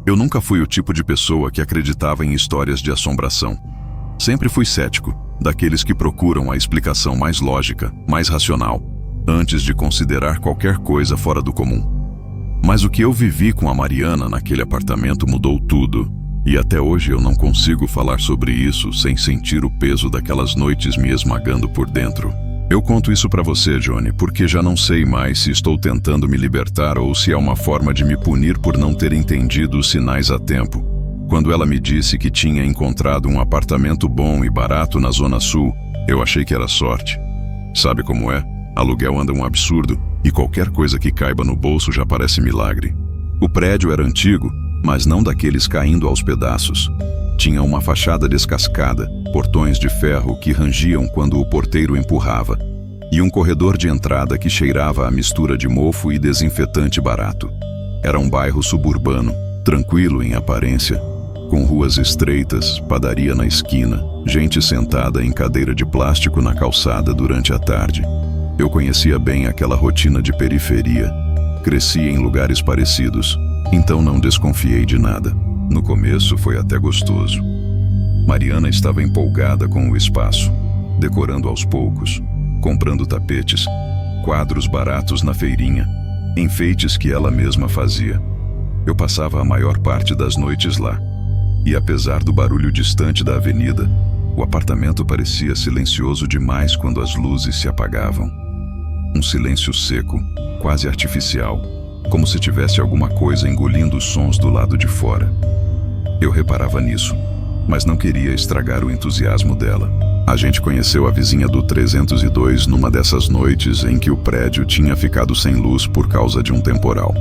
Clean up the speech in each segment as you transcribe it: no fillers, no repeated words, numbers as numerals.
Eu nunca fui o tipo de pessoa que acreditava em histórias de assombração. Sempre fui cético, daqueles que procuram a explicação mais lógica, mais racional, antes de considerar qualquer coisa fora do comum. Mas o que eu vivi com a Mariana naquele apartamento mudou tudo, e até hoje eu não consigo falar sobre isso sem sentir o peso daquelas noites me esmagando por dentro. Eu conto isso pra você, Johnny, porque já não sei mais se estou tentando me libertar ou se é uma forma de me punir por não ter entendido os sinais a tempo. Quando ela me disse que tinha encontrado um apartamento bom e barato na Zona Sul, eu achei que era sorte. Sabe como é? Aluguel anda um absurdo e qualquer coisa que caiba no bolso já parece milagre. O prédio era antigo, mas não daqueles caindo aos pedaços. Tinha uma fachada descascada, portões de ferro que rangiam quando o porteiro empurrava, e um corredor de entrada que cheirava a mistura de mofo e desinfetante barato. Era um bairro suburbano, tranquilo em aparência, com ruas estreitas, padaria na esquina, gente sentada em cadeira de plástico na calçada durante a tarde. Eu conhecia bem aquela rotina de periferia. Cresci em lugares parecidos, então não desconfiei de nada. No começo foi até gostoso. Mariana estava empolgada com o espaço, decorando aos poucos, comprando tapetes, quadros baratos na feirinha, enfeites que ela mesma fazia. Eu passava a maior parte das noites lá, e apesar do barulho distante da avenida, o apartamento parecia silencioso demais quando as luzes se apagavam. Um silêncio seco, quase artificial, como se tivesse alguma coisa engolindo os sons do lado de fora. Eu reparava nisso, mas não queria estragar o entusiasmo dela. A gente conheceu a vizinha do 302 numa dessas noites em que o prédio tinha ficado sem luz por causa de um temporal.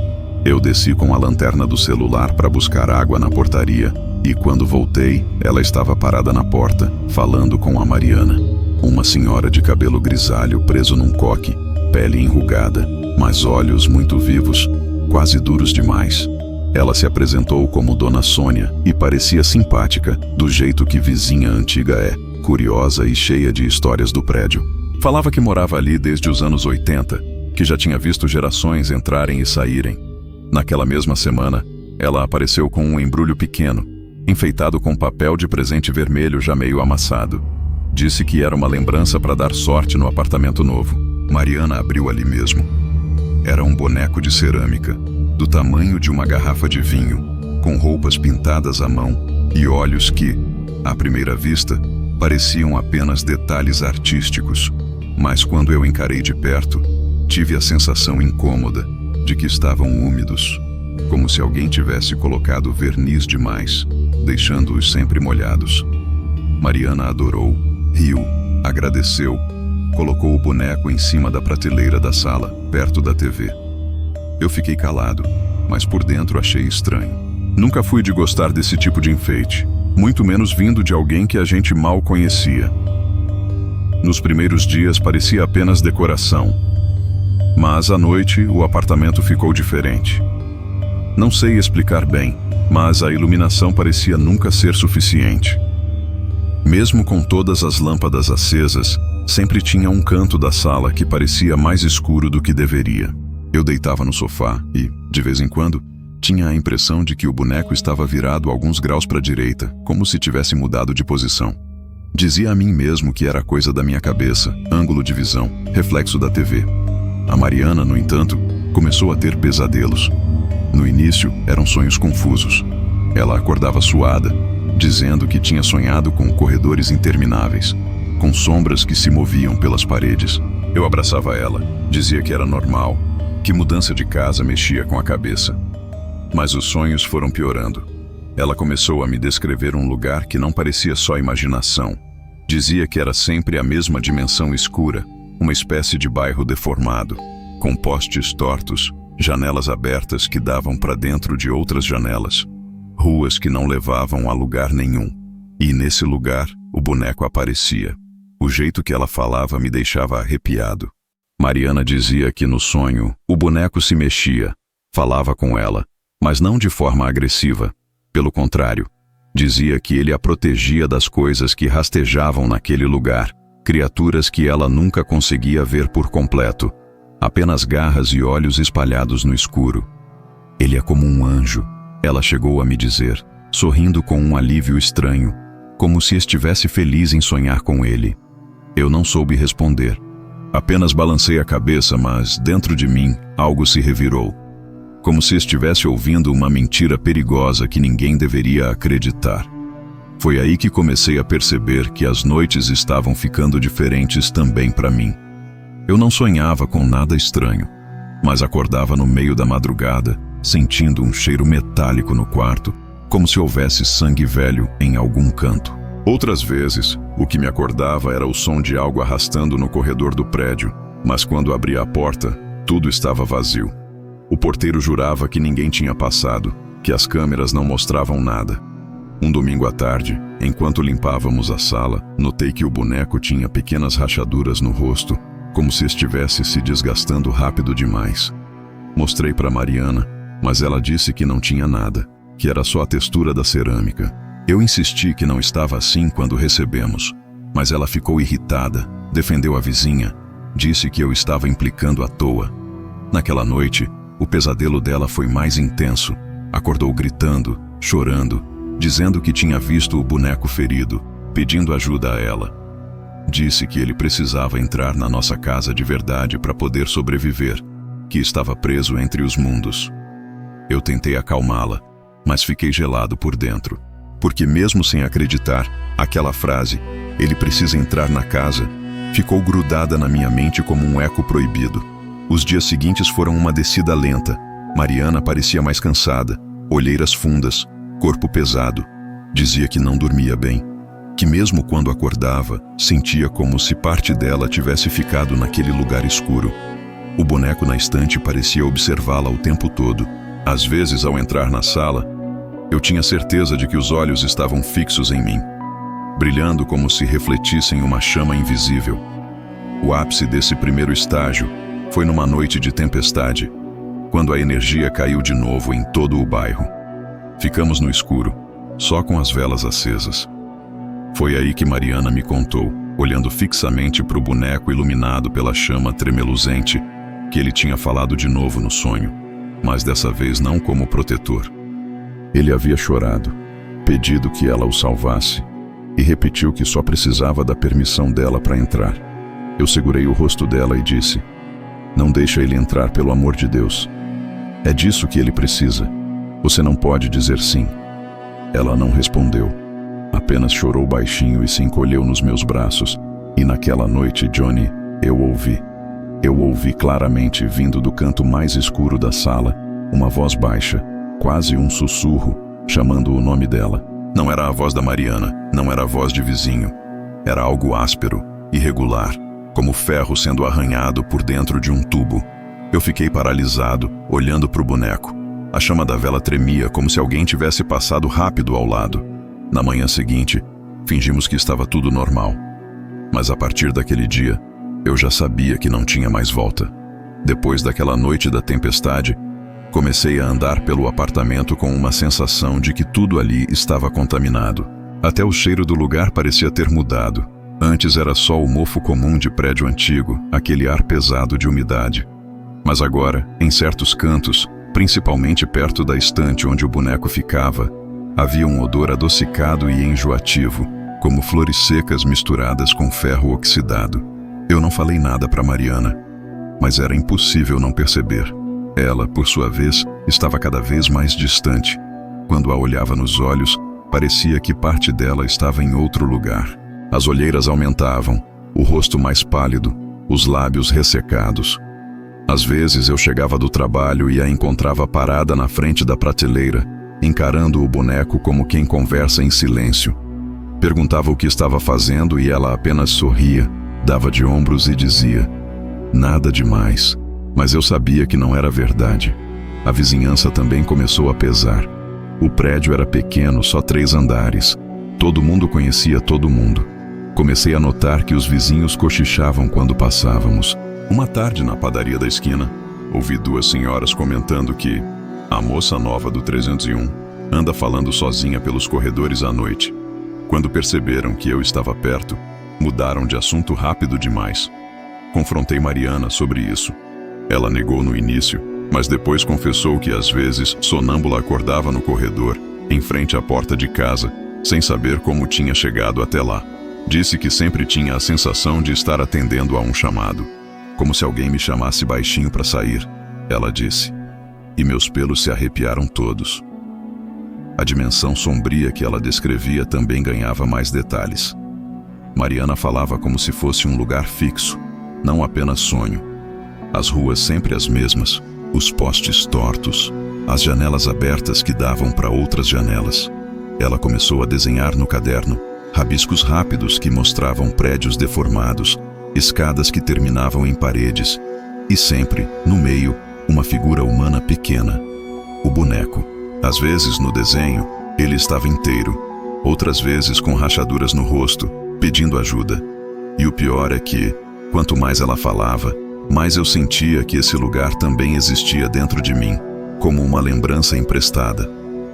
Eu desci com a lanterna do celular para buscar água na portaria, e quando voltei, ela estava parada na porta, falando com a Mariana. Uma senhora de cabelo grisalho preso num coque, pele enrugada, mas olhos muito vivos, quase duros demais. Ela se apresentou como Dona Sônia e parecia simpática, do jeito que vizinha antiga é, curiosa e cheia de histórias do prédio. Falava que morava ali desde os anos 80, que já tinha visto gerações entrarem e saírem. Naquela mesma semana, ela apareceu com um embrulho pequeno, enfeitado com papel de presente vermelho já meio amassado. Disse que era uma lembrança para dar sorte no apartamento novo. Mariana abriu ali mesmo. Era um boneco de cerâmica, do tamanho de uma garrafa de vinho, com roupas pintadas à mão e olhos que, à primeira vista, pareciam apenas detalhes artísticos. Mas quando eu encarei de perto, tive a sensação incômoda de que estavam úmidos, como se alguém tivesse colocado verniz demais, deixando-os sempre molhados. Mariana adorou, riu, agradeceu, colocou o boneco em cima da prateleira da sala, perto da TV. Eu fiquei calado, mas por dentro achei estranho. Nunca fui de gostar desse tipo de enfeite, muito menos vindo de alguém que a gente mal conhecia. Nos primeiros dias parecia apenas decoração, mas à noite o apartamento ficou diferente. Não sei explicar bem, mas a iluminação parecia nunca ser suficiente. Mesmo com todas as lâmpadas acesas, sempre tinha um canto da sala que parecia mais escuro do que deveria. Eu deitava no sofá e, de vez em quando, tinha a impressão de que o boneco estava virado alguns graus para a direita, como se tivesse mudado de posição. Dizia a mim mesmo que era coisa da minha cabeça, ângulo de visão, reflexo da TV. A Mariana, no entanto, começou a ter pesadelos. No início, eram sonhos confusos. Ela acordava suada, dizendo que tinha sonhado com corredores intermináveis, com sombras que se moviam pelas paredes. Eu abraçava ela, dizia que era normal, que mudança de casa mexia com a cabeça. Mas os sonhos foram piorando. Ela começou a me descrever um lugar que não parecia só imaginação. Dizia que era sempre a mesma dimensão escura, uma espécie de bairro deformado, com postes tortos, janelas abertas que davam para dentro de outras janelas, ruas que não levavam a lugar nenhum. E nesse lugar, o boneco aparecia. O jeito que ela falava me deixava arrepiado. Mariana dizia que no sonho, o boneco se mexia, falava com ela, mas não de forma agressiva. Pelo contrário, dizia que ele a protegia das coisas que rastejavam naquele lugar, criaturas que ela nunca conseguia ver por completo, apenas garras e olhos espalhados no escuro. Ele é como um anjo, Ela chegou a me dizer, sorrindo com um alívio estranho, como se estivesse feliz em sonhar com ele. Eu não soube responder. Apenas balancei a cabeça, mas dentro de mim algo se revirou, como se estivesse ouvindo uma mentira perigosa que ninguém deveria acreditar. Foi aí que comecei a perceber que as noites estavam ficando diferentes também para mim. Eu não sonhava com nada estranho, mas acordava no meio da madrugada, sentindo um cheiro metálico no quarto, como se houvesse sangue velho em algum canto. Outras vezes, o que me acordava era o som de algo arrastando no corredor do prédio, mas quando abria a porta, tudo estava vazio. O porteiro jurava que ninguém tinha passado, que as câmeras não mostravam nada. Um domingo à tarde, enquanto limpávamos a sala, notei que o boneco tinha pequenas rachaduras no rosto, como se estivesse se desgastando rápido demais. Mostrei para Mariana, mas ela disse que não tinha nada, que era só a textura da cerâmica. Eu insisti que não estava assim quando recebemos, mas ela ficou irritada, defendeu a vizinha, disse que eu estava implicando à toa. Naquela noite, o pesadelo dela foi mais intenso. Acordou gritando, chorando, dizendo que tinha visto o boneco ferido, pedindo ajuda a ela. Disse que ele precisava entrar na nossa casa de verdade para poder sobreviver, que estava preso entre os mundos. Eu tentei acalmá-la, mas fiquei gelado por dentro, porque mesmo sem acreditar, aquela frase, ele precisa entrar na casa, ficou grudada na minha mente como um eco proibido. Os dias seguintes foram uma descida lenta. Mariana parecia mais cansada, olheiras fundas, corpo pesado. Dizia que não dormia bem, que mesmo quando acordava, sentia como se parte dela tivesse ficado naquele lugar escuro. O boneco na estante parecia observá-la o tempo todo. Às vezes, ao entrar na sala, eu tinha certeza de que os olhos estavam fixos em mim, brilhando como se refletissem uma chama invisível. O ápice desse primeiro estágio foi numa noite de tempestade, quando a energia caiu de novo em todo o bairro. Ficamos no escuro, só com as velas acesas. Foi aí que Mariana me contou, olhando fixamente para o boneco iluminado pela chama tremeluzente, que ele tinha falado de novo no sonho, mas dessa vez não como protetor. Ele havia chorado, pedido que ela o salvasse, e repetiu que só precisava da permissão dela para entrar. Eu segurei o rosto dela e disse: "Não deixa ele entrar, pelo amor de Deus. É disso que ele precisa. Você não pode dizer sim." Ela não respondeu. Apenas chorou baixinho e se encolheu nos meus braços. E naquela noite, Johnny, eu ouvi. Eu ouvi claramente, vindo do canto mais escuro da sala, uma voz baixa, quase um sussurro, chamando o nome dela. Não era a voz da Mariana, não era a voz de vizinho. Era algo áspero, irregular, como ferro sendo arranhado por dentro de um tubo. Eu fiquei paralisado, olhando para o boneco. A chama da vela tremia, como se alguém tivesse passado rápido ao lado. Na manhã seguinte, fingimos que estava tudo normal. Mas a partir daquele dia, eu já sabia que não tinha mais volta. Depois daquela noite da tempestade, comecei a andar pelo apartamento com uma sensação de que tudo ali estava contaminado. Até o cheiro do lugar parecia ter mudado. Antes era só o mofo comum de prédio antigo, aquele ar pesado de umidade. Mas agora, em certos cantos, principalmente perto da estante onde o boneco ficava, havia um odor adocicado e enjoativo, como flores secas misturadas com ferro oxidado. Eu não falei nada para Mariana, mas era impossível não perceber. Ela, por sua vez, estava cada vez mais distante. Quando a olhava nos olhos, parecia que parte dela estava em outro lugar. As olheiras aumentavam, o rosto mais pálido, os lábios ressecados. Às vezes eu chegava do trabalho e a encontrava parada na frente da prateleira, encarando o boneco como quem conversa em silêncio. Perguntava o que estava fazendo e ela apenas sorria, dava de ombros e dizia: "Nada demais." Mas eu sabia que não era verdade. A vizinhança também começou a pesar. O prédio era pequeno, só 3 andares. Todo mundo conhecia todo mundo. Comecei a notar que os vizinhos cochichavam quando passávamos. Uma tarde, na padaria da esquina, ouvi 2 senhoras comentando que a moça nova do 301 anda falando sozinha pelos corredores à noite. Quando perceberam que eu estava perto, mudaram de assunto rápido demais. Confrontei Mariana sobre isso. Ela negou no início, mas depois confessou que às vezes sonâmbula acordava no corredor, em frente à porta de casa, sem saber como tinha chegado até lá. Disse que sempre tinha a sensação de estar atendendo a um chamado, como se alguém me chamasse baixinho para sair, ela disse. E meus pelos se arrepiaram todos. A dimensão sombria que ela descrevia também ganhava mais detalhes. Mariana falava como se fosse um lugar fixo, não apenas sonho. As ruas sempre as mesmas, os postes tortos, as janelas abertas que davam para outras janelas. Ela começou a desenhar no caderno rabiscos rápidos que mostravam prédios deformados, escadas que terminavam em paredes, e sempre, no meio, uma figura humana pequena, o boneco. Às vezes, no desenho, ele estava inteiro, outras vezes com rachaduras no rosto, pedindo ajuda. E o pior é que, quanto mais ela falava, mais eu sentia que esse lugar também existia dentro de mim, como uma lembrança emprestada.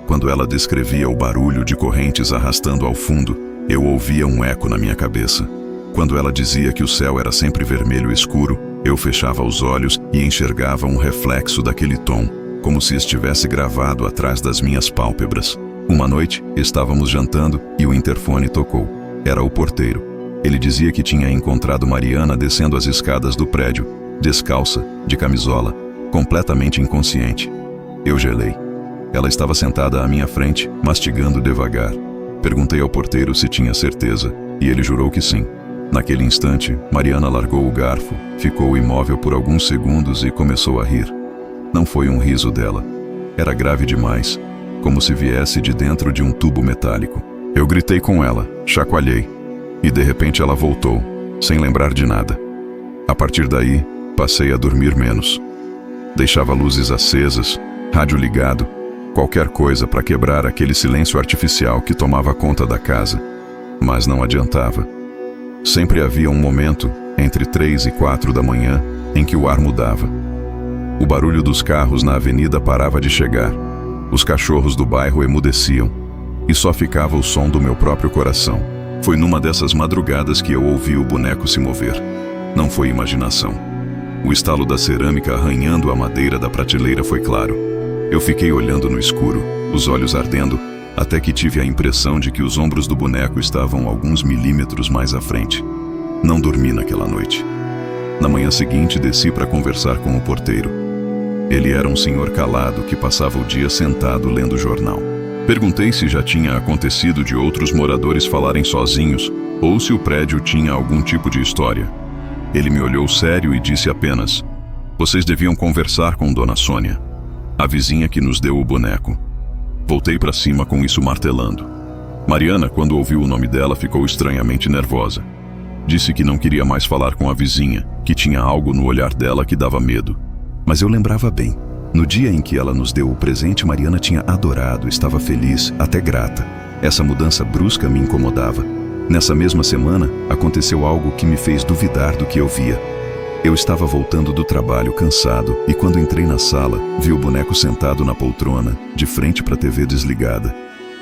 Quando ela descrevia o barulho de correntes arrastando ao fundo, eu ouvia um eco na minha cabeça. Quando ela dizia que o céu era sempre vermelho escuro, eu fechava os olhos e enxergava um reflexo daquele tom, como se estivesse gravado atrás das minhas pálpebras. Uma noite, estávamos jantando e o interfone tocou. Era o porteiro. Ele dizia que tinha encontrado Mariana descendo as escadas do prédio, descalça, de camisola, completamente inconsciente. Eu gelei. Ela estava sentada à minha frente, mastigando devagar. Perguntei ao porteiro se tinha certeza, e ele jurou que sim. Naquele instante, Mariana largou o garfo, ficou imóvel por alguns segundos e começou a rir. Não foi um riso dela. Era grave demais, como se viesse de dentro de um tubo metálico. Eu gritei com ela, chacoalhei, e de repente ela voltou, sem lembrar de nada. A partir daí, passei a dormir menos. Deixava luzes acesas, rádio ligado, qualquer coisa para quebrar aquele silêncio artificial que tomava conta da casa. Mas não adiantava. Sempre havia um momento, entre 3 e 4 da manhã, em que o ar mudava. O barulho dos carros na avenida parava de chegar. Os cachorros do bairro emudeciam, e só ficava o som do meu próprio coração. Foi numa dessas madrugadas que eu ouvi o boneco se mover. Não foi imaginação. O estalo da cerâmica arranhando a madeira da prateleira foi claro. Eu fiquei olhando no escuro, os olhos ardendo, até que tive a impressão de que os ombros do boneco estavam alguns milímetros mais à frente. Não dormi naquela noite. Na manhã seguinte, desci para conversar com o porteiro. Ele era um senhor calado que passava o dia sentado lendo jornal. Perguntei se já tinha acontecido de outros moradores falarem sozinhos ou se o prédio tinha algum tipo de história. Ele me olhou sério e disse apenas: "Vocês deviam conversar com Dona Sônia, a vizinha que nos deu o boneco." Voltei para cima com isso martelando. Mariana, quando ouviu o nome dela, ficou estranhamente nervosa. Disse que não queria mais falar com a vizinha, que tinha algo no olhar dela que dava medo. Mas eu lembrava bem. No dia em que ela nos deu o presente, Mariana tinha adorado, estava feliz, até grata. Essa mudança brusca me incomodava. Nessa mesma semana, aconteceu algo que me fez duvidar do que eu via. Eu estava voltando do trabalho cansado e quando entrei na sala, vi o boneco sentado na poltrona, de frente para a TV desligada.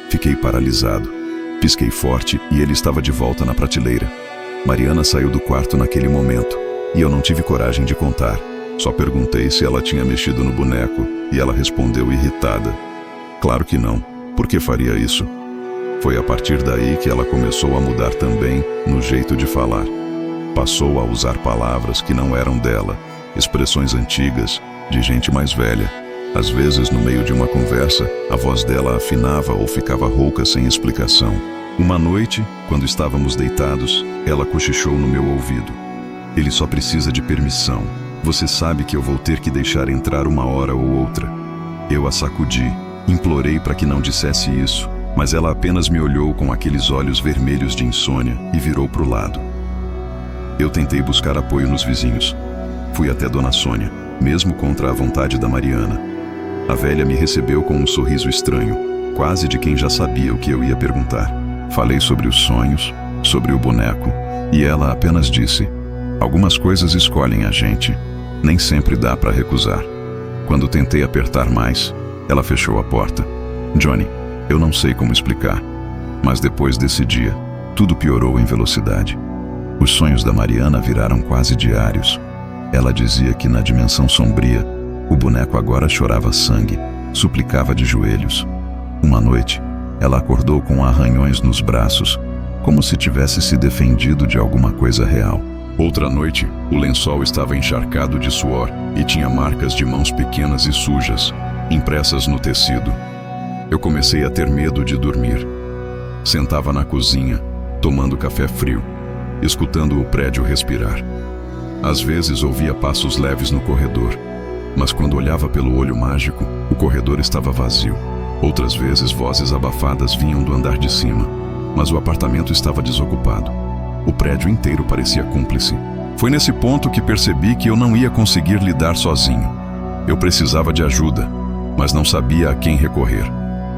Fiquei paralisado. Pisquei forte e ele estava de volta na prateleira. Mariana saiu do quarto naquele momento e eu não tive coragem de contar. Só perguntei se ela tinha mexido no boneco e ela respondeu irritada: "Claro que não. Por que faria isso?" Foi a partir daí que ela começou a mudar também no jeito de falar. Passou a usar palavras que não eram dela, expressões antigas, de gente mais velha. Às vezes, no meio de uma conversa, a voz dela afinava ou ficava rouca sem explicação. Uma noite, quando estávamos deitados, ela cochichou no meu ouvido: "Ele só precisa de permissão. Você sabe que eu vou ter que deixar entrar uma hora ou outra." Eu a sacudi, implorei para que não dissesse isso, mas ela apenas me olhou com aqueles olhos vermelhos de insônia e virou para o lado. Eu tentei buscar apoio nos vizinhos. Fui até Dona Sônia, mesmo contra a vontade da Mariana. A velha me recebeu com um sorriso estranho, quase de quem já sabia o que eu ia perguntar. Falei sobre os sonhos, sobre o boneco, e ela apenas disse: "Algumas coisas escolhem a gente. Nem sempre dá para recusar." Quando tentei apertar mais, ela fechou a porta. "Johnny, eu não sei como explicar, mas depois desse dia, tudo piorou em velocidade. Os sonhos da Mariana viraram quase diários. Ela dizia que na dimensão sombria, O boneco agora chorava sangue, suplicava de joelhos. Uma noite, ela acordou com arranhões nos braços, como se tivesse se defendido de alguma coisa real. Outra noite, o lençol estava encharcado de suor e tinha marcas de mãos pequenas e sujas, impressas no tecido. Eu comecei a ter medo de dormir. Sentava na cozinha, tomando café frio, escutando o prédio respirar. Às vezes ouvia passos leves no corredor, mas quando olhava pelo olho mágico, o corredor estava vazio. Outras vezes vozes abafadas vinham do andar de cima, mas o apartamento estava desocupado. O prédio inteiro parecia cúmplice. Foi nesse ponto que percebi que eu não ia conseguir lidar sozinho. Eu precisava de ajuda, mas não sabia a quem recorrer.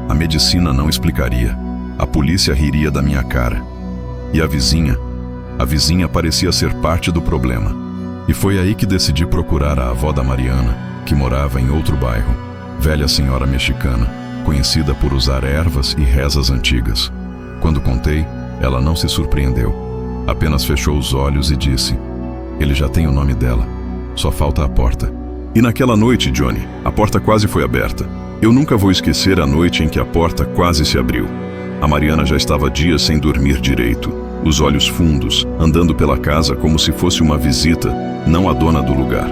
A medicina não explicaria. A polícia riria da minha cara. E a vizinha parecia ser parte do problema. E foi aí que decidi procurar a avó da Mariana, que morava em outro bairro, velha senhora mexicana, conhecida por usar ervas e rezas antigas. Quando contei, ela não se surpreendeu. Apenas fechou os olhos e disse: "Ele já tem o nome dela. Só falta a porta." E naquela noite, Johnny, a porta quase foi aberta. Eu nunca vou esquecer a noite em que a porta quase se abriu. A Mariana já estava dias sem dormir direito, os olhos fundos, andando pela casa como se fosse uma visita, não a dona do lugar.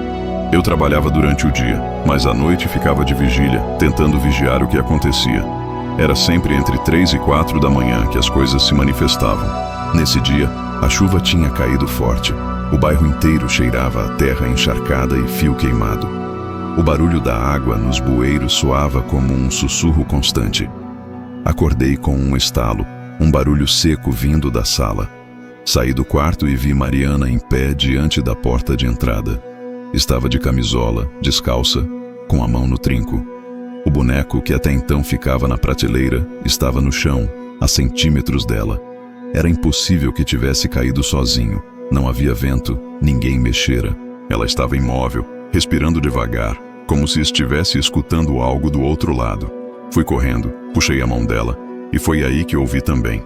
Eu trabalhava durante o dia, mas à noite ficava de vigília, tentando vigiar o que acontecia. Era sempre entre 3 e 4 da manhã que as coisas se manifestavam. Nesse dia, a chuva tinha caído forte. O bairro inteiro cheirava a terra encharcada e fio queimado. O barulho da água nos bueiros soava como um sussurro constante. Acordei com um estalo, um barulho seco vindo da sala. Saí do quarto e vi Mariana em pé diante da porta de entrada. Estava de camisola, descalça, com a mão no trinco. O boneco, que até então ficava na prateleira, estava no chão, a centímetros dela. Era impossível que tivesse caído sozinho. Não havia vento, ninguém mexera. Ela estava imóvel, respirando devagar, como se estivesse escutando algo do outro lado. Fui correndo, puxei a mão dela, e foi aí que ouvi também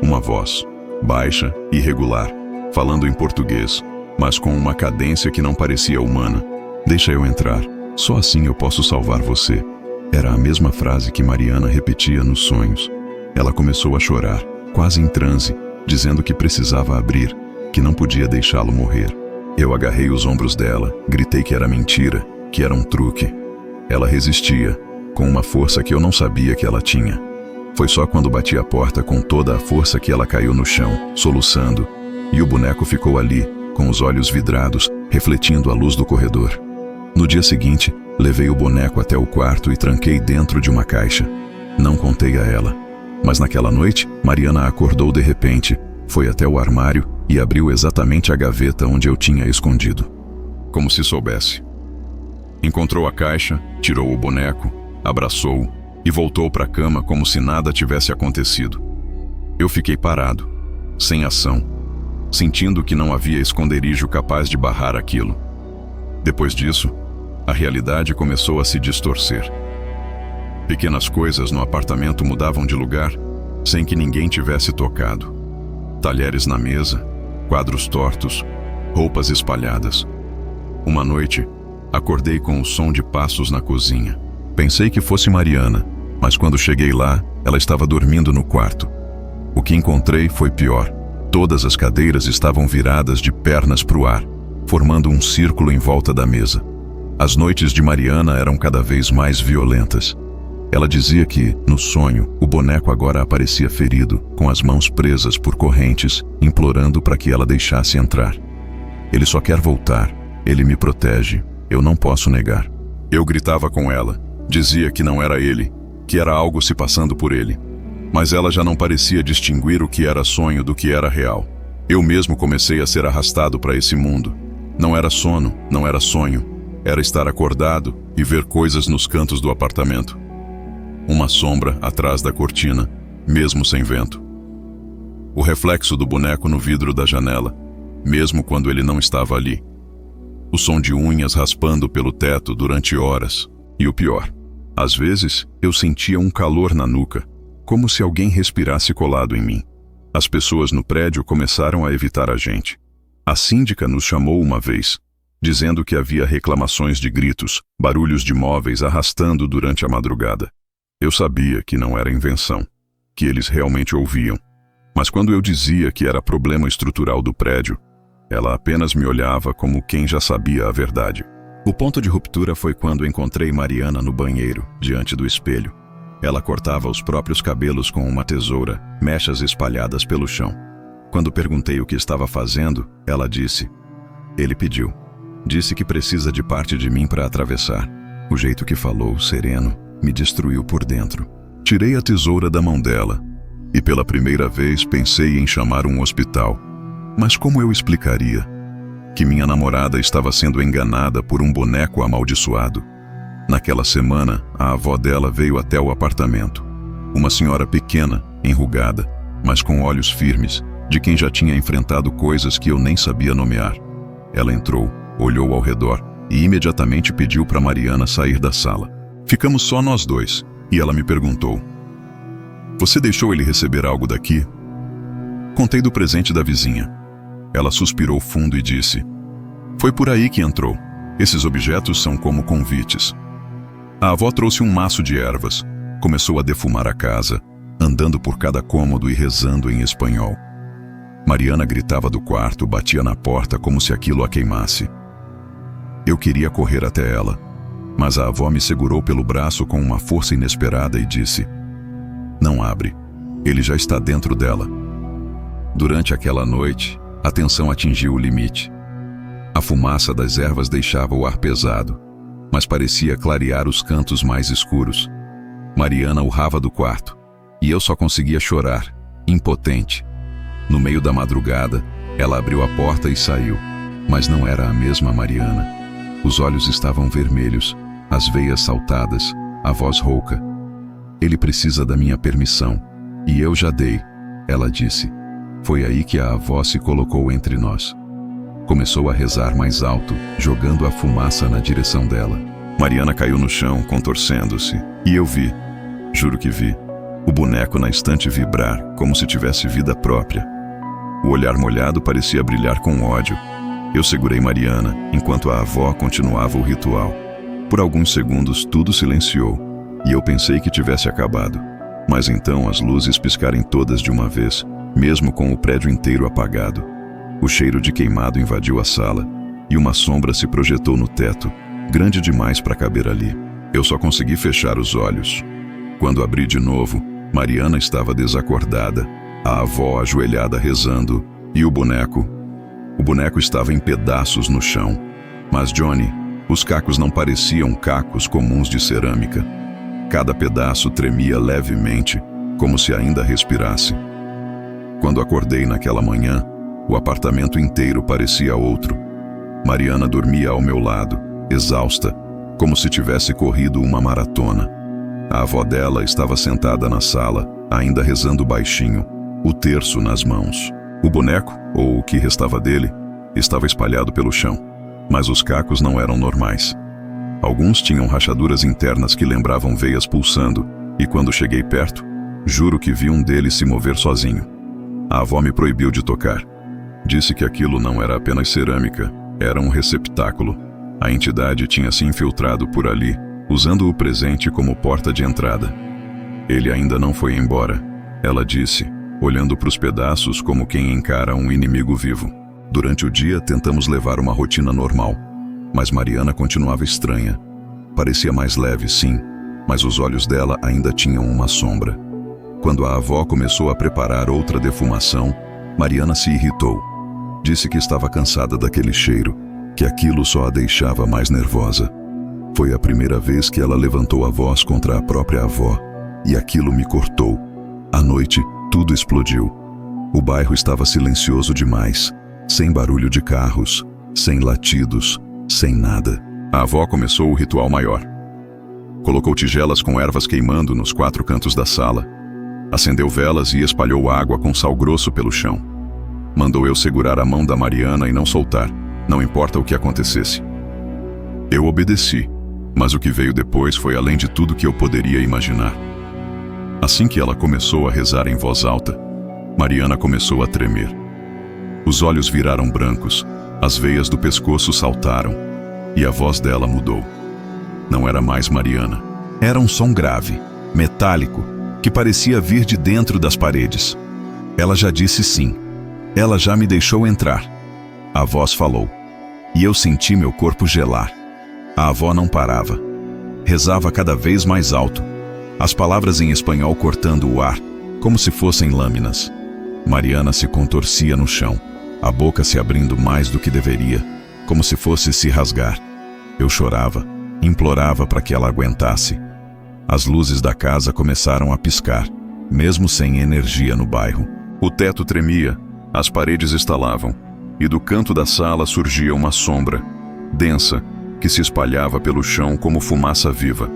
uma voz, baixa e irregular, falando em português, mas com uma cadência que não parecia humana. "Deixa eu entrar, só assim eu posso salvar você." Era a mesma frase que Mariana repetia nos sonhos. Ela começou a chorar, quase em transe, dizendo que precisava abrir, que não podia deixá-lo morrer. Eu agarrei os ombros dela, gritei que era mentira, que era um truque. Ela resistia, com uma força que eu não sabia que ela tinha. Foi só quando bati a porta com toda a força que ela caiu no chão, soluçando, e o boneco ficou ali, com os olhos vidrados, refletindo a luz do corredor. No dia seguinte, levei o boneco até o quarto e tranquei dentro de uma caixa. Não contei a ela. Mas naquela noite, Mariana acordou de repente, foi até o armário e abriu exatamente a gaveta onde eu tinha escondido. Como se soubesse. Encontrou a caixa, tirou o boneco, abraçou-o e voltou para a cama como se nada tivesse acontecido. Eu fiquei parado, sem ação, sentindo que não havia esconderijo capaz de barrar aquilo. Depois disso, a realidade começou a se distorcer. Pequenas coisas no apartamento mudavam de lugar, sem que ninguém tivesse tocado. Talheres na mesa, quadros tortos, roupas espalhadas. Uma noite, acordei com o som de passos na cozinha. Pensei que fosse Mariana, mas quando cheguei lá, ela estava dormindo no quarto. O que encontrei foi pior. Todas as cadeiras estavam viradas de pernas para o ar, formando um círculo em volta da mesa. As noites de Mariana eram cada vez mais violentas. Ela dizia que, no sonho, o boneco agora aparecia ferido, com as mãos presas por correntes, implorando para que ela deixasse entrar. "Ele só quer voltar. Ele me protege. Eu não posso negar." Eu gritava com ela. Dizia que não era ele, que era algo se passando por ele. Mas ela já não parecia distinguir o que era sonho do que era real. Eu mesmo comecei a ser arrastado para esse mundo. Não era sono, não era sonho. Era estar acordado e ver coisas nos cantos do apartamento. Uma sombra atrás da cortina, mesmo sem vento. O reflexo do boneco no vidro da janela, mesmo quando ele não estava ali. O som de unhas raspando pelo teto durante horas. E o pior, às vezes eu sentia um calor na nuca, como se alguém respirasse colado em mim. As pessoas no prédio começaram a evitar a gente. A síndica nos chamou uma vez. dizendo que havia reclamações de gritos, barulhos de móveis arrastando durante a madrugada. Eu sabia que não era invenção, que eles realmente ouviam. Mas quando eu dizia que era problema estrutural do prédio, ela apenas me olhava como quem já sabia a verdade. O ponto de ruptura foi quando encontrei Mariana no banheiro, diante do espelho. Ela cortava os próprios cabelos com uma tesoura, mechas espalhadas pelo chão. Quando perguntei o que estava fazendo, ela disse: "Ele pediu. Disse que precisa de parte de mim para atravessar." O jeito que falou, sereno, me destruiu por dentro. Tirei a tesoura da mão dela e pela primeira vez pensei em chamar um hospital. Mas como eu explicaria que minha namorada estava sendo enganada por um boneco amaldiçoado? Naquela semana, a avó dela veio até o apartamento. Uma senhora pequena, enrugada, mas com olhos firmes, de quem já tinha enfrentado coisas que eu nem sabia nomear. Ela entrou, olhou ao redor e imediatamente pediu para Mariana sair da sala. Ficamos só nós dois, e ela me perguntou: "Você deixou ele receber algo daqui?" Contei do presente da vizinha. Ela suspirou fundo e disse: "Foi por aí que entrou. Esses objetos são como convites." A avó trouxe um maço de ervas, começou a defumar a casa, andando por cada cômodo e rezando em espanhol. Mariana gritava do quarto, batia na porta como se aquilo a queimasse. Eu queria correr até ela, mas a avó me segurou pelo braço com uma força inesperada e disse: "Não abre, ele já está dentro dela." Durante aquela noite, a tensão atingiu o limite. A fumaça das ervas deixava o ar pesado, mas parecia clarear os cantos mais escuros. Mariana urrava do quarto, e eu só conseguia chorar, impotente. No meio da madrugada, ela abriu a porta e saiu, mas não era a mesma Mariana. Os olhos estavam vermelhos, as veias saltadas, a voz rouca. "Ele precisa da minha permissão, e eu já dei," ela disse. Foi aí que a avó se colocou entre nós. Começou a rezar mais alto, jogando a fumaça na direção dela. Mariana caiu no chão, contorcendo-se, e eu vi, juro que vi, o boneco na estante vibrar como se tivesse vida própria. O olhar molhado parecia brilhar com ódio. Eu segurei Mariana, enquanto a avó continuava o ritual. Por alguns segundos tudo silenciou, e eu pensei que tivesse acabado. Mas então as luzes piscarem todas de uma vez, mesmo com o prédio inteiro apagado. O cheiro de queimado invadiu a sala, e uma sombra se projetou no teto, grande demais para caber ali. Eu só consegui fechar os olhos. Quando abri de novo, Mariana estava desacordada, a avó ajoelhada rezando, e o boneco estava em pedaços no chão. Mas Johnny, os cacos não pareciam cacos comuns de cerâmica. Cada pedaço tremia levemente, como se ainda respirasse. Quando acordei naquela manhã, o apartamento inteiro parecia outro. Mariana dormia ao meu lado, exausta, como se tivesse corrido uma maratona. A avó dela estava sentada na sala, ainda rezando baixinho, o terço nas mãos. O boneco, ou o que restava dele, estava espalhado pelo chão, mas os cacos não eram normais. Alguns tinham rachaduras internas que lembravam veias pulsando, e quando cheguei perto, juro que vi um deles se mover sozinho. A avó me proibiu de tocar. Disse que aquilo não era apenas cerâmica, era um receptáculo. A entidade tinha se infiltrado por ali, usando o presente como porta de entrada. "Ele ainda não foi embora," ela disse, olhando para os pedaços como quem encara um inimigo vivo. Durante o dia tentamos levar uma rotina normal, mas Mariana continuava estranha. Parecia mais leve, sim, mas os olhos dela ainda tinham uma sombra. Quando a avó começou a preparar outra defumação, Mariana se irritou. Disse que estava cansada daquele cheiro, que aquilo só a deixava mais nervosa. Foi a primeira vez que ela levantou a voz contra a própria avó, e aquilo me cortou. À noite, tudo explodiu. O bairro estava silencioso demais, sem barulho de carros, sem latidos, sem nada. A avó começou o ritual maior. Colocou tigelas com ervas queimando nos 4 cantos da sala. Acendeu velas e espalhou água com sal grosso pelo chão. Mandou eu segurar a mão da Mariana e não soltar, não importa o que acontecesse. Eu obedeci, mas o que veio depois foi além de tudo que eu poderia imaginar. Assim que ela começou a rezar em voz alta, Mariana começou a tremer. Os olhos viraram brancos, As veias do pescoço saltaram e a voz dela mudou. Não era mais Mariana. Era um som grave, metálico, que parecia vir de dentro das paredes. Ela já disse sim. Ela já me deixou entrar. A voz falou. E eu senti meu corpo gelar. A avó não parava. Rezava cada vez mais alto. As palavras em espanhol cortando o ar, como se fossem lâminas. Mariana se contorcia no chão, a boca se abrindo mais do que deveria, como se fosse se rasgar. Eu chorava, implorava para que ela aguentasse. As luzes da casa começaram a piscar, mesmo sem energia no bairro. O teto tremia, as paredes estalavam, e do canto da sala surgia uma sombra, densa, que se espalhava pelo chão como fumaça viva.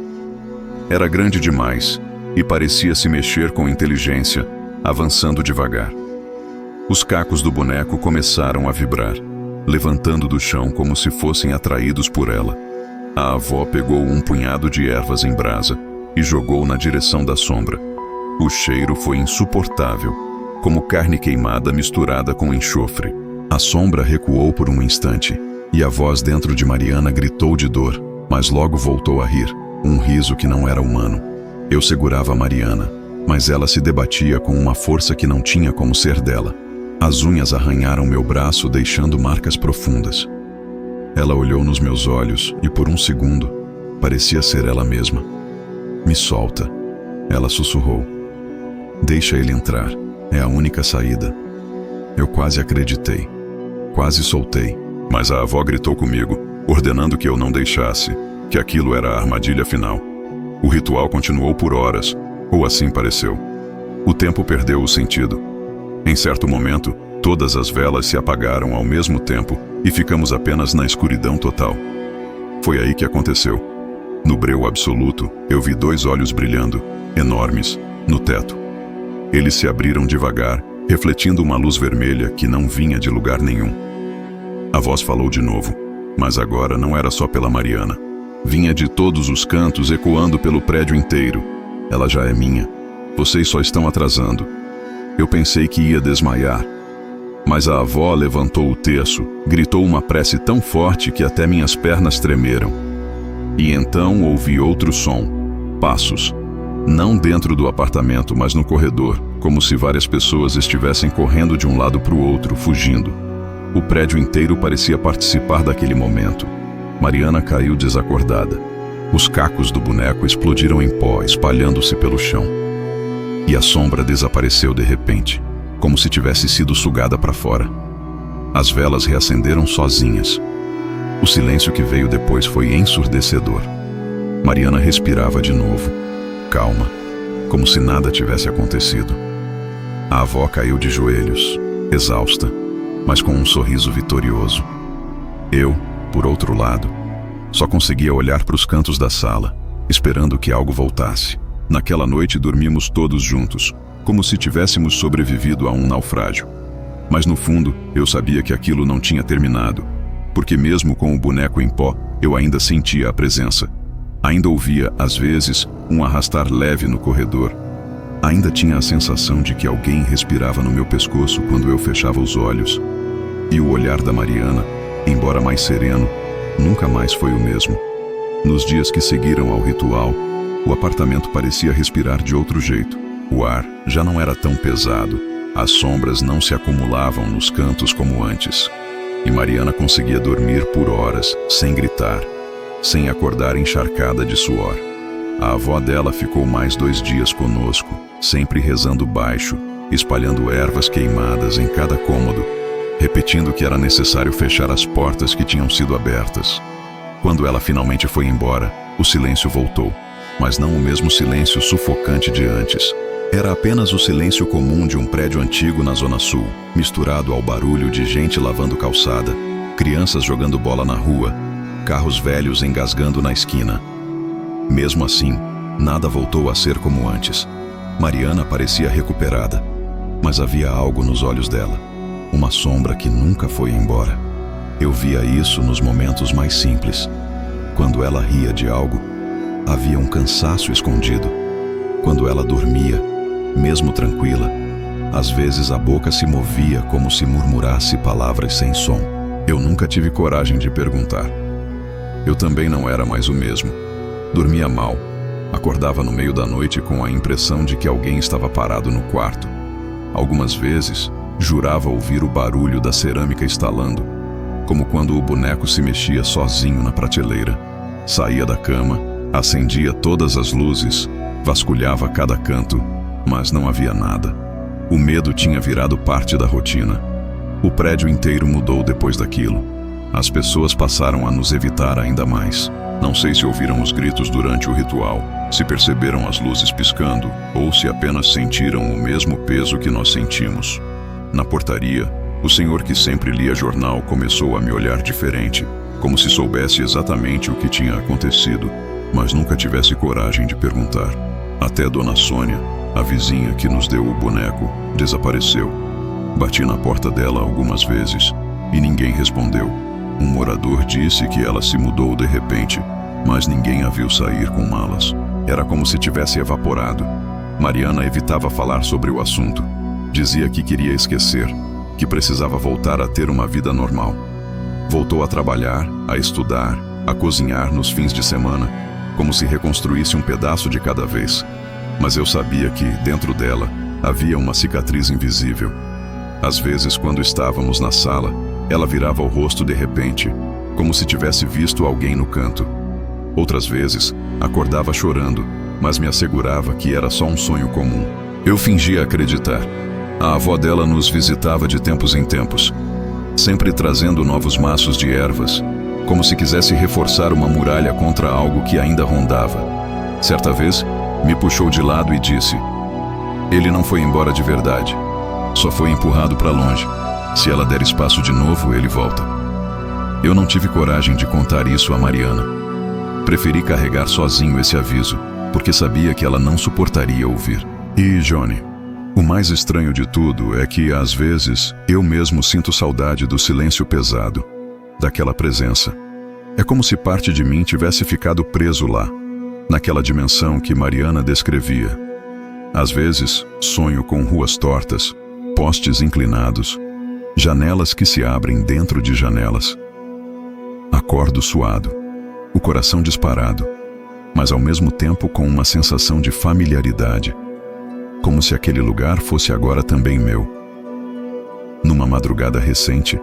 Era grande demais, e parecia se mexer com inteligência, avançando devagar. Os cacos do boneco começaram a vibrar, levantando do chão como se fossem atraídos por ela. A avó pegou um punhado de ervas em brasa e jogou na direção da sombra. O cheiro foi insuportável, como carne queimada misturada com enxofre. A sombra recuou por um instante, e a voz dentro de Mariana gritou de dor, mas logo voltou a rir, um riso que não era humano. Eu segurava Mariana, mas ela se debatia com uma força que não tinha como ser dela. As unhas arranharam meu braço, deixando marcas profundas. Ela olhou nos meus olhos e por um segundo, parecia ser ela mesma. Me solta, ela sussurrou. Deixa ele entrar, é a única saída. Eu quase acreditei, quase soltei, mas a avó gritou comigo, ordenando que eu não deixasse, que aquilo era a armadilha final. O ritual continuou por horas, ou assim pareceu. O tempo perdeu o sentido. Em certo momento, todas as velas se apagaram ao mesmo tempo e ficamos apenas na escuridão total. Foi aí que aconteceu. No breu absoluto, eu vi 2 olhos brilhando, enormes, no teto. Eles se abriram devagar, refletindo uma luz vermelha que não vinha de lugar nenhum. A voz falou de novo, mas agora não era só pela Mariana. Vinha de todos os cantos, ecoando pelo prédio inteiro. Ela já é minha. Vocês só estão atrasando. Eu pensei que ia desmaiar. Mas a avó levantou o terço, gritou uma prece tão forte que até minhas pernas tremeram. E então ouvi outro som. Passos. Não dentro do apartamento, mas no corredor, como se várias pessoas estivessem correndo de um lado para o outro, fugindo. O prédio inteiro parecia participar daquele momento. Mariana caiu desacordada. Os cacos do boneco explodiram em pó, espalhando-se pelo chão. E a sombra desapareceu de repente, como se tivesse sido sugada para fora. As velas reacenderam sozinhas. O silêncio que veio depois foi ensurdecedor. Mariana respirava de novo, calma, como se nada tivesse acontecido. A avó caiu de joelhos, exausta, mas com um sorriso vitorioso. Eu, por outro lado, só conseguia olhar para os cantos da sala, esperando que algo voltasse. Naquela noite dormimos todos juntos, como se tivéssemos sobrevivido a um naufrágio. Mas no fundo, eu sabia que aquilo não tinha terminado, porque mesmo com o boneco em pó, eu ainda sentia a presença. Ainda ouvia, às vezes, um arrastar leve no corredor. Ainda tinha a sensação de que alguém respirava no meu pescoço quando eu fechava os olhos. E o olhar da Mariana, embora mais sereno, nunca mais foi o mesmo. Nos dias que seguiram ao ritual, o apartamento parecia respirar de outro jeito. O ar já não era tão pesado, as sombras não se acumulavam nos cantos como antes. E Mariana conseguia dormir por horas, sem gritar, sem acordar encharcada de suor. A avó dela ficou mais 2 dias conosco, sempre rezando baixo, espalhando ervas queimadas em cada cômodo, repetindo que era necessário fechar as portas que tinham sido abertas. Quando ela finalmente foi embora, o silêncio voltou, mas não o mesmo silêncio sufocante de antes. Era apenas o silêncio comum de um prédio antigo na Zona Sul, misturado ao barulho de gente lavando calçada, crianças jogando bola na rua, carros velhos engasgando na esquina. Mesmo assim, nada voltou a ser como antes. Mariana parecia recuperada, mas havia algo nos olhos dela, uma sombra que nunca foi embora. Eu via isso nos momentos mais simples. Quando ela ria de algo, havia um cansaço escondido. Quando ela dormia, mesmo tranquila, às vezes a boca se movia como se murmurasse palavras sem som. Eu nunca tive coragem de perguntar. Eu também não era mais o mesmo. Dormia mal. Acordava no meio da noite com a impressão de que alguém estava parado no quarto. Algumas vezes, jurava ouvir o barulho da cerâmica estalando, como quando o boneco se mexia sozinho na prateleira. Saía da cama, acendia todas as luzes, vasculhava cada canto, mas não havia nada. O medo tinha virado parte da rotina. O prédio inteiro mudou depois daquilo. As pessoas passaram a nos evitar ainda mais. Não sei se ouviram os gritos durante o ritual, se perceberam as luzes piscando, ou se apenas sentiram o mesmo peso que nós sentimos. Na portaria, o senhor que sempre lia jornal começou a me olhar diferente, como se soubesse exatamente o que tinha acontecido, mas nunca tivesse coragem de perguntar. Até Dona Sônia, a vizinha que nos deu o boneco, desapareceu. Bati na porta dela algumas vezes e ninguém respondeu. Um morador disse que ela se mudou de repente, mas ninguém a viu sair com malas. Era como se tivesse evaporado. Mariana evitava falar sobre o assunto. Dizia que queria esquecer, que precisava voltar a ter uma vida normal. Voltou a trabalhar, a estudar, a cozinhar nos fins de semana, como se reconstruísse um pedaço de cada vez. Mas eu sabia que, dentro dela, havia uma cicatriz invisível. Às vezes, quando estávamos na sala, ela virava o rosto de repente, como se tivesse visto alguém no canto. Outras vezes, acordava chorando, mas me assegurava que era só um sonho comum. Eu fingia acreditar. A avó dela nos visitava de tempos em tempos, sempre trazendo novos maços de ervas, como se quisesse reforçar uma muralha contra algo que ainda rondava. Certa vez, me puxou de lado e disse: "Ele não foi embora de verdade, só foi empurrado para longe. Se ela der espaço de novo, ele volta." Eu não tive coragem de contar isso a Mariana. Preferi carregar sozinho esse aviso, porque sabia que ela não suportaria ouvir. E Johnny, o mais estranho de tudo é que, às vezes, eu mesmo sinto saudade do silêncio pesado, daquela presença. É como se parte de mim tivesse ficado preso lá, naquela dimensão que Mariana descrevia. Às vezes, sonho com ruas tortas, postes inclinados, janelas que se abrem dentro de janelas. Acordo suado, o coração disparado, mas ao mesmo tempo com uma sensação de familiaridade, como se aquele lugar fosse agora também meu. Numa madrugada recente,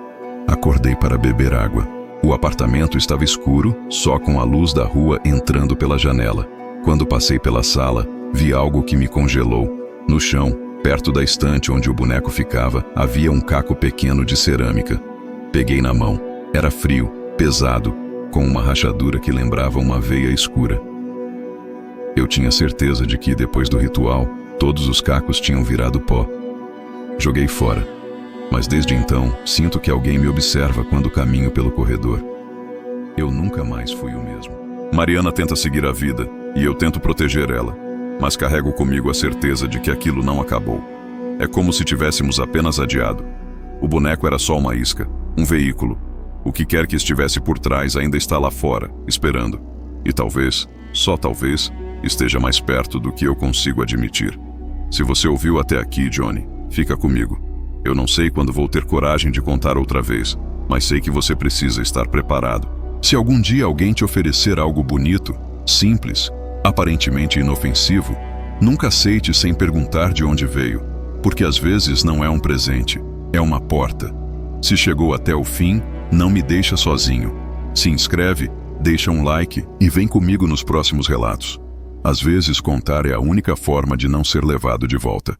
acordei para beber água. O apartamento estava escuro, só com a luz da rua entrando pela janela. Quando passei pela sala, vi algo que me congelou. No chão, perto da estante onde o boneco ficava, havia um caco pequeno de cerâmica. Peguei na mão. Era frio, pesado, com uma rachadura que lembrava uma veia escura. Eu tinha certeza de que, depois do ritual, todos os cacos tinham virado pó. Joguei fora, mas desde então sinto que alguém me observa quando caminho pelo corredor. Eu nunca mais fui o mesmo. Mariana tenta seguir a vida e eu tento proteger ela, mas carrego comigo a certeza de que aquilo não acabou. É como se tivéssemos apenas adiado. O boneco era só uma isca, um veículo. O que quer que estivesse por trás ainda está lá fora, esperando. E talvez, só talvez, esteja mais perto do que eu consigo admitir. Se você ouviu até aqui, Johnny, fica comigo. Eu não sei quando vou ter coragem de contar outra vez, mas sei que você precisa estar preparado. Se algum dia alguém te oferecer algo bonito, simples, aparentemente inofensivo, nunca aceite sem perguntar de onde veio, porque às vezes não é um presente, é uma porta. Se chegou até o fim, não me deixa sozinho. Se inscreve, deixa um like e vem comigo nos próximos relatos. Às vezes contar é a única forma de não ser levado de volta.